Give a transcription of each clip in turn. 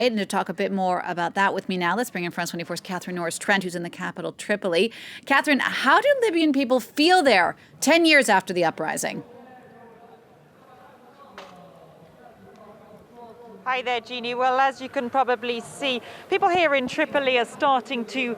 And to talk a bit more about that with me now, let's bring in France 24's Catherine Norris Trent, who's in the capital, Tripoli. Catherine, how do Libyan people feel there 10 years after the uprising? Hi there, Jeannie. Well, as you can probably see, people here in Tripoli are starting to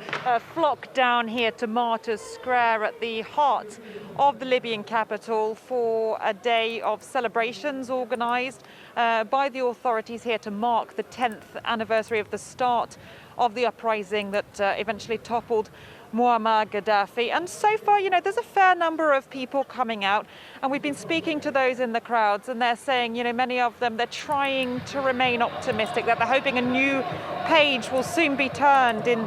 flock down here to Martyrs Square at the heart of the Libyan capital for a day of celebrations organised by the authorities here to mark the 10th anniversary of the start of the uprising that eventually toppled Muammar Gaddafi. And so far, there's a fair number of people coming out, and we've been speaking to those in the crowds, and they're saying, many of them, they're trying to remain optimistic, that they're hoping a new page will soon be turned in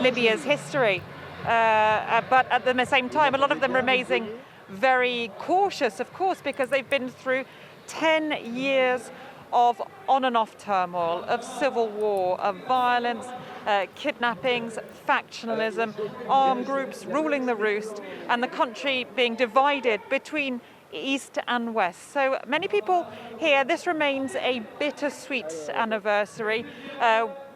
Libya's history. But at the same time, a lot of them remaining very cautious, of course, because they've been through 10 years of on and off turmoil, of civil war, of violence, kidnappings, factionalism, armed groups ruling the roost, and the country being divided between East and West. So many people here, this remains a bittersweet anniversary.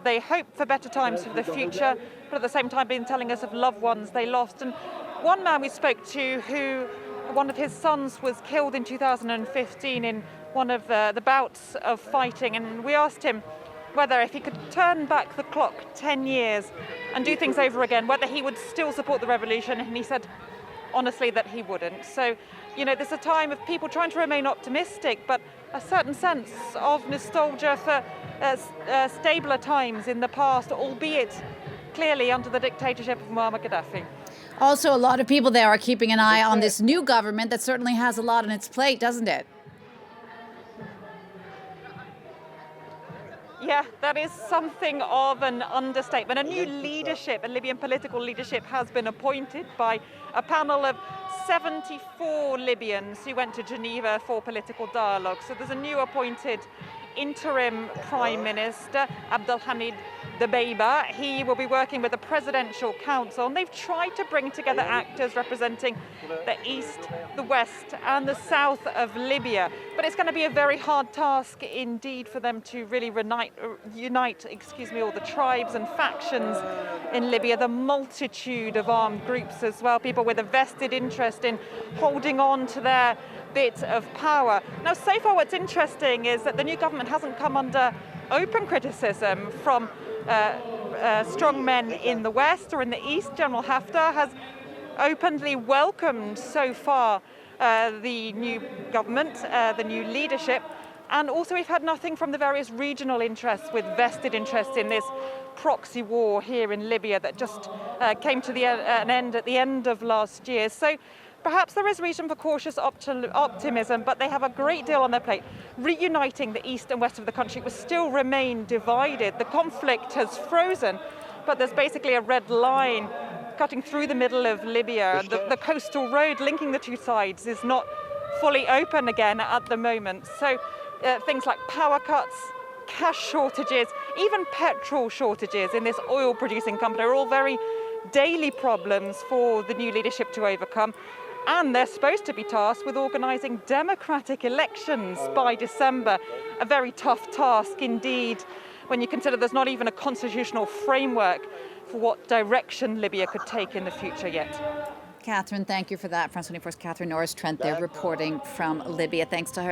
They hope for better times for the future, but at the same time been telling us of loved ones they lost. And one man we spoke to, who one of his sons was killed in 2015 in one of the bouts of fighting, and we asked him whether if he could turn back the clock 10 years and do things over again, whether he would still support the revolution, and he said honestly that he wouldn't. So, there's a time of people trying to remain optimistic, but a certain sense of nostalgia for stabler times in the past, albeit clearly under the dictatorship of Muammar Gaddafi. Also, a lot of people there are keeping an eye on this new government that certainly has a lot on its plate, doesn't it? Yeah, that is something of an understatement. A new leadership, a Libyan political leadership, has been appointed by a panel of 74 Libyans who went to Geneva for political dialogue. So there's a new appointed interim Prime Minister, Abdelhamid Dbeibah. He will be working with the Presidential Council, and they've tried to bring together actors representing the East, the West and the South of Libya. But it's going to be a very hard task indeed for them to really unite all the tribes and factions in Libya, the multitude of armed groups as well, people with a vested interest in holding on to their bit of power. Now, so far what's interesting is that the new government hasn't come under open criticism from strong men in the West or in the East. General Haftar has openly welcomed so far the new government, the new leadership. And also we've had nothing from the various regional interests with vested interests in this proxy war here in Libya that just came to an end at the end of last year. So perhaps there is reason for cautious optimism, but they have a great deal on their plate. Reuniting the east and west of the country will still remain divided. The conflict has frozen, but there's basically a red line cutting through the middle of Libya. The coastal road linking the two sides is not fully open again at the moment. So things like power cuts, cash shortages, even petrol shortages in this oil-producing company are all very daily problems for the new leadership to overcome. And they're supposed to be tasked with organising democratic elections by December. A very tough task indeed, when you consider there's not even a constitutional framework for what direction Libya could take in the future yet. Catherine, thank you for that. France 24's Catherine Norris Trent there reporting from Libya. Thanks to her.